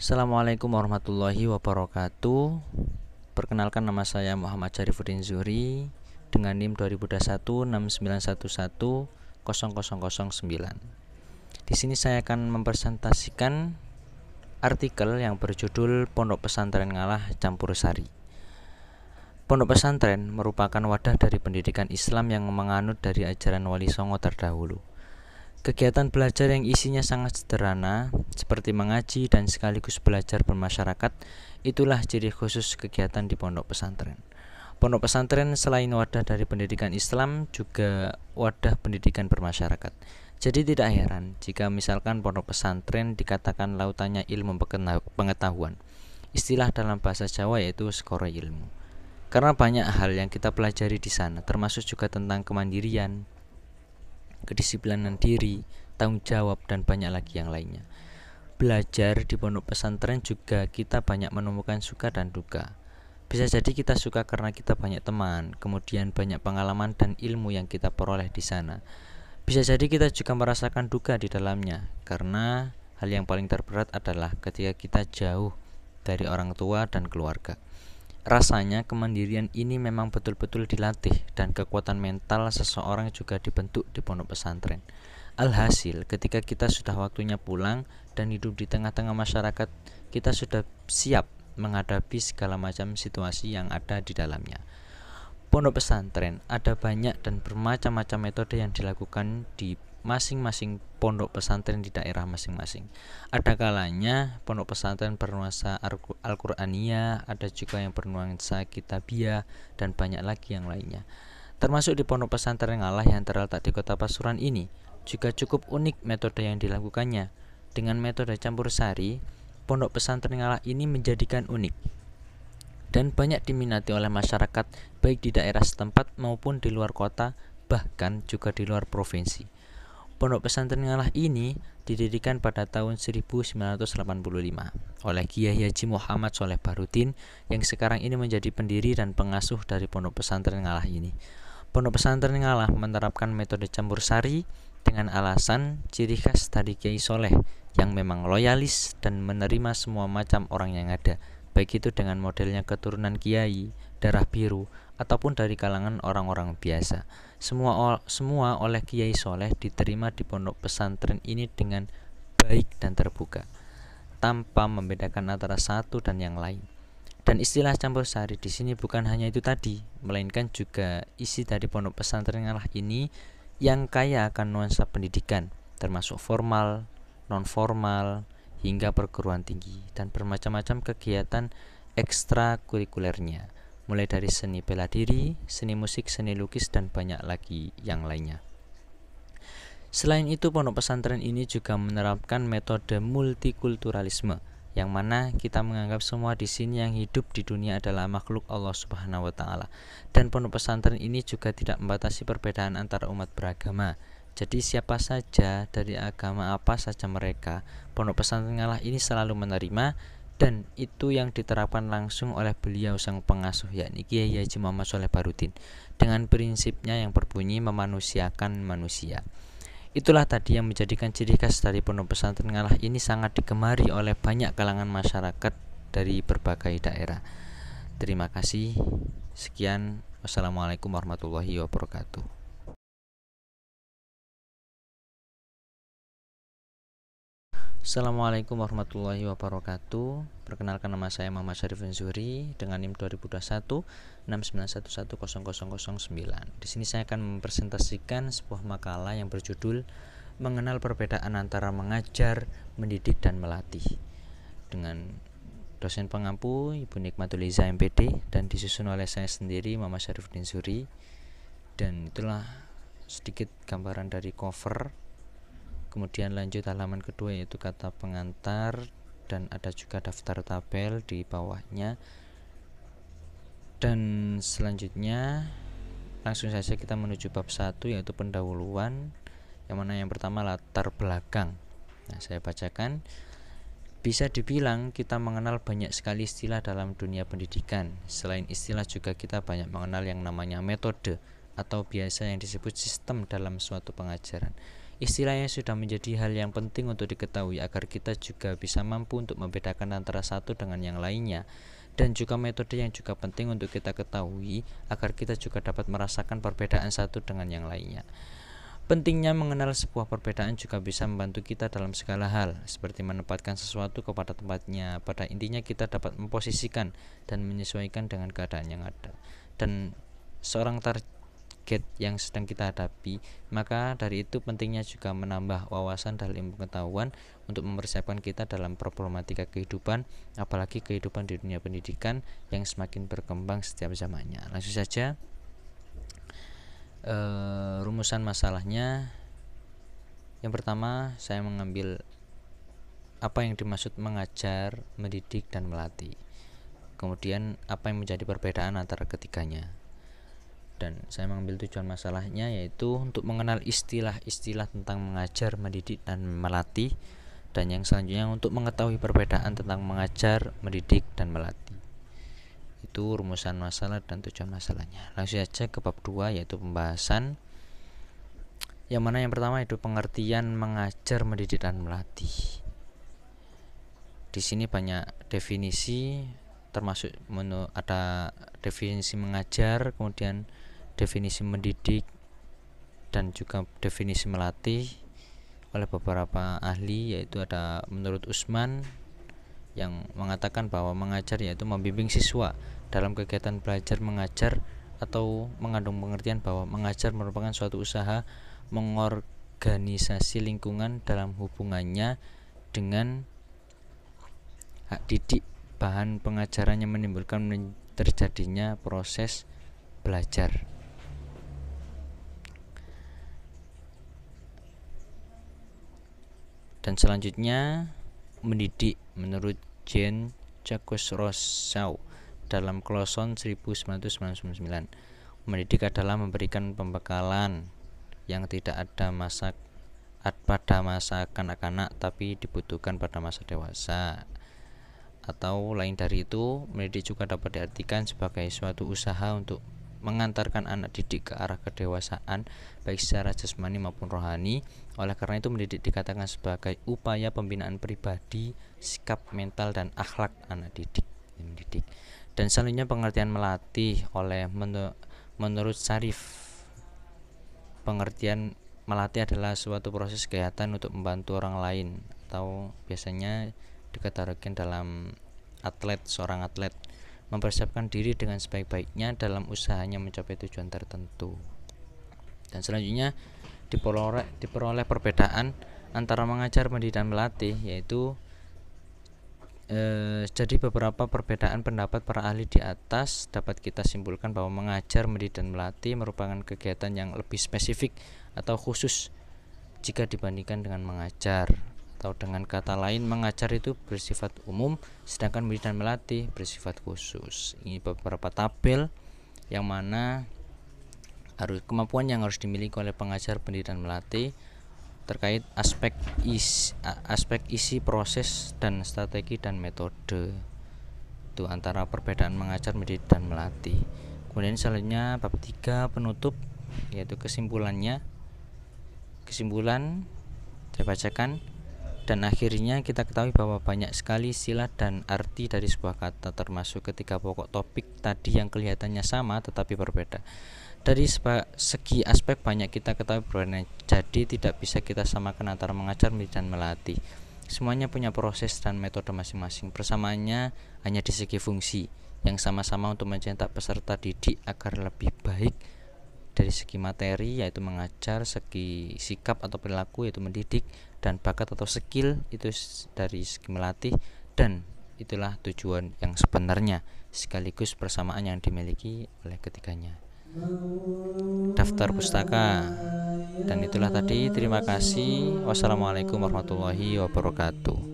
Assalamualaikum warahmatullahi wabarakatuh. Perkenalkan, nama saya Muhammad Syarifuddin Zuhri dengan NIM 2021 69110009. Di sini saya akan mempresentasikan artikel yang berjudul Pondok Pesantren Ngalah Campur Sari. Pondok pesantren merupakan wadah dari pendidikan Islam yang menganut dari ajaran Wali Songo terdahulu. Kegiatan belajar yang isinya sangat sederhana, seperti mengaji dan sekaligus belajar bermasyarakat, itulah ciri khusus kegiatan di pondok pesantren. Pondok pesantren selain wadah dari pendidikan Islam, juga wadah pendidikan bermasyarakat. Jadi tidak heran jika misalkan pondok pesantren dikatakan lautannya ilmu pengetahuan. Istilah dalam bahasa Jawa yaitu skoro ilmu. Karena banyak hal yang kita pelajari di sana, termasuk juga tentang kemandirian, kedisiplinan diri, tanggung jawab, dan banyak lagi yang lainnya. Belajar di pondok pesantren juga kita banyak menemukan suka dan duka. Bisa jadi kita suka karena kita banyak teman, kemudian banyak pengalaman dan ilmu yang kita peroleh di sana. Bisa jadi kita juga merasakan duka di dalamnya, karena hal yang paling terberat adalah ketika kita jauh dari orang tua dan keluarga. Rasanya kemandirian ini memang betul-betul dilatih dan kekuatan mental seseorang juga dibentuk di pondok pesantren. Alhasil, ketika kita sudah waktunya pulang dan hidup di tengah-tengah masyarakat, kita sudah siap menghadapi segala macam situasi yang ada di dalamnya. Pondok pesantren ada banyak dan bermacam-macam metode yang dilakukan di masing-masing pondok pesantren di daerah masing-masing. Ada kalanya pondok pesantren bernuansa Al-Qur'aniyah, ada juga yang bernuansa Kitabiyah, dan banyak lagi yang lainnya. Termasuk di pondok pesantren Ngalah yang terletak di Kota Pasuruan ini, juga cukup unik metode yang dilakukannya. Dengan metode campur sari, pondok pesantren Ngalah ini menjadikan unik dan banyak diminati oleh masyarakat baik di daerah setempat maupun di luar kota, bahkan juga di luar provinsi. Pondok pesantren Ngalah ini didirikan pada tahun 1985 oleh Kiai Haji Muhammad Sholeh Bahrudin yang sekarang ini menjadi pendiri dan pengasuh dari pondok pesantren Ngalah ini. Pondok pesantren Ngalah menerapkan metode campur sari dengan alasan ciri khas dari Kiai Soleh yang memang loyalis dan menerima semua macam orang yang ada, baik itu dengan modelnya keturunan kiai, darah biru, ataupun dari kalangan orang-orang biasa. Semua oleh Kiai Soleh diterima di pondok pesantren ini dengan baik dan terbuka, tanpa membedakan antara satu dan yang lain. Dan istilah campur sari di sini bukan hanya itu tadi, melainkan juga isi dari pondok pesantren Ngalah ini yang kaya akan nuansa pendidikan, termasuk formal, non formal, hingga perguruan tinggi, dan bermacam-macam kegiatan ekstrakurikulernya, mulai dari seni bela diri, seni musik, seni lukis, dan banyak lagi yang lainnya. Selain itu, pondok pesantren ini juga menerapkan metode multikulturalisme, yang mana kita menganggap semua di sini yang hidup di dunia adalah makhluk Allah Subhanahu wa taala. Dan pondok pesantren ini juga tidak membatasi perbedaan antara umat beragama. Jadi siapa saja dari agama apa saja mereka, pondok pesantren Ngalah ini selalu menerima, dan itu yang diterapkan langsung oleh beliau sang pengasuh, yakni Kiai Haji Muhammad Sholeh Bahrudin, dengan prinsipnya yang berbunyi memanusiakan manusia. Itulah tadi yang menjadikan ciri khas dari pondok pesantren Ngalah ini sangat digemari oleh banyak kalangan masyarakat dari berbagai daerah. Terima kasih. Sekian. Wassalamualaikum warahmatullahi wabarakatuh. Assalamualaikum warahmatullahi wabarakatuh. Perkenalkan, nama saya Muhammad Syarifuddin Zuhri dengan NIM 2021 69110009. Di sini saya akan mempresentasikan sebuah makalah yang berjudul Mengenal Perbedaan Antara Mengajar, Mendidik, dan Melatih, dengan dosen pengampu Ibu Nikmatul Iza MPD, dan disusun oleh saya sendiri Muhammad Syarifuddin Zuhri. Dan itulah sedikit gambaran dari cover. Kemudian lanjut halaman kedua yaitu kata pengantar, dan ada juga daftar tabel di bawahnya. Dan selanjutnya langsung saja kita menuju bab 1 yaitu pendahuluan, yang mana yang pertama latar belakang. Nah, saya bacakan. Bisa dibilang kita mengenal banyak sekali istilah dalam dunia pendidikan. Selain istilah juga kita banyak mengenal yang namanya metode atau biasa yang disebut sistem dalam suatu pengajaran. Istilahnya sudah menjadi hal yang penting untuk diketahui agar kita juga bisa mampu untuk membedakan antara satu dengan yang lainnya, dan juga metode yang juga penting untuk kita ketahui agar kita juga dapat merasakan perbedaan satu dengan yang lainnya. Pentingnya mengenal sebuah perbedaan juga bisa membantu kita dalam segala hal, seperti menempatkan sesuatu kepada tempatnya. Pada intinya kita dapat memposisikan dan menyesuaikan dengan keadaan yang ada dan seorang target yang sedang kita hadapi. Maka dari itu pentingnya juga menambah wawasan dalam ilmu pengetahuan untuk mempersiapkan kita dalam problematika kehidupan, apalagi kehidupan di dunia pendidikan yang semakin berkembang setiap zamannya. Langsung saja, rumusan masalahnya. Yang pertama, saya mengambil apa yang dimaksud mengajar, mendidik, dan melatih. Kemudian apa yang menjadi perbedaan antara ketiganya. Dan saya mengambil tujuan masalahnya yaitu untuk mengenal istilah-istilah tentang mengajar, mendidik, dan melatih. Dan yang selanjutnya untuk mengetahui perbedaan tentang mengajar, mendidik, dan melatih. Itu rumusan masalah dan tujuan masalahnya. Langsung saja ke bab 2 yaitu pembahasan. Yang mana yang pertama itu pengertian mengajar, mendidik, dan melatih. Di sini banyak definisi, termasuk ada definisi mengajar, kemudian definisi mendidik, dan juga definisi melatih oleh beberapa ahli, yaitu ada menurut Usman yang mengatakan bahwa mengajar yaitu membimbing siswa dalam kegiatan belajar mengajar, atau mengandung pengertian bahwa mengajar merupakan suatu usaha mengorganisasi lingkungan dalam hubungannya dengan hak didik. Bahan pengajaran yang menimbulkan terjadinya proses belajar. Dan selanjutnya mendidik menurut Jean-Jacques Rousseau dalam Klauson 1999. Mendidik adalah memberikan pembekalan yang tidak ada pada masa kanak-kanak tapi dibutuhkan pada masa dewasa. Atau lain dari itu, mendidik juga dapat diartikan sebagai suatu usaha untuk mengantarkan anak didik ke arah kedewasaan baik secara jasmani maupun rohani. Oleh karena itu mendidik dikatakan sebagai upaya pembinaan pribadi, sikap, mental, dan akhlak anak didik. Dan selanjutnya pengertian melatih oleh menurut Syarif. Pengertian melatih adalah suatu proses kegiatan untuk membantu orang lain, atau biasanya dikategorikan dalam seorang atlet mempersiapkan diri dengan sebaik-baiknya dalam usahanya mencapai tujuan tertentu. Dan selanjutnya diperoleh perbedaan antara mengajar, mendidik, dan melatih, yaitu jadi beberapa perbedaan pendapat para ahli di atas dapat kita simpulkan bahwa mengajar, mendidik, dan melatih merupakan kegiatan yang lebih spesifik atau khusus jika dibandingkan dengan mengajar. Atau dengan kata lain, mengajar itu bersifat umum, sedangkan mendidik dan melatih bersifat khusus. Ini beberapa tabel yang mana kemampuan yang harus dimiliki oleh pengajar, pendidik, dan melatih terkait aspek isi, proses, dan strategi dan metode. Itu antara perbedaan mengajar, mendidik, dan melatih. Kemudian selanjutnya bab 3 penutup, yaitu kesimpulan saya bacakan. Dan akhirnya kita ketahui bahwa banyak sekali istilah dan arti dari sebuah kata, termasuk ketiga pokok topik tadi yang kelihatannya sama tetapi berbeda. Dari segi aspek banyak kita ketahui berbeda, jadi tidak bisa kita samakan antara mengajar, mendidik, dan melatih. Semuanya punya proses dan metode masing-masing. Persamaannya hanya di segi fungsi yang sama-sama untuk mencetak peserta didik agar lebih baik dari segi materi, yaitu mengajar, segi sikap atau perilaku, yaitu mendidik, dan bakat atau skill itu dari segi melatih. Dan itulah tujuan yang sebenarnya sekaligus persamaan yang dimiliki oleh ketiganya. Daftar pustaka. Dan itulah tadi, terima kasih. Wassalamualaikum warahmatullahi wabarakatuh.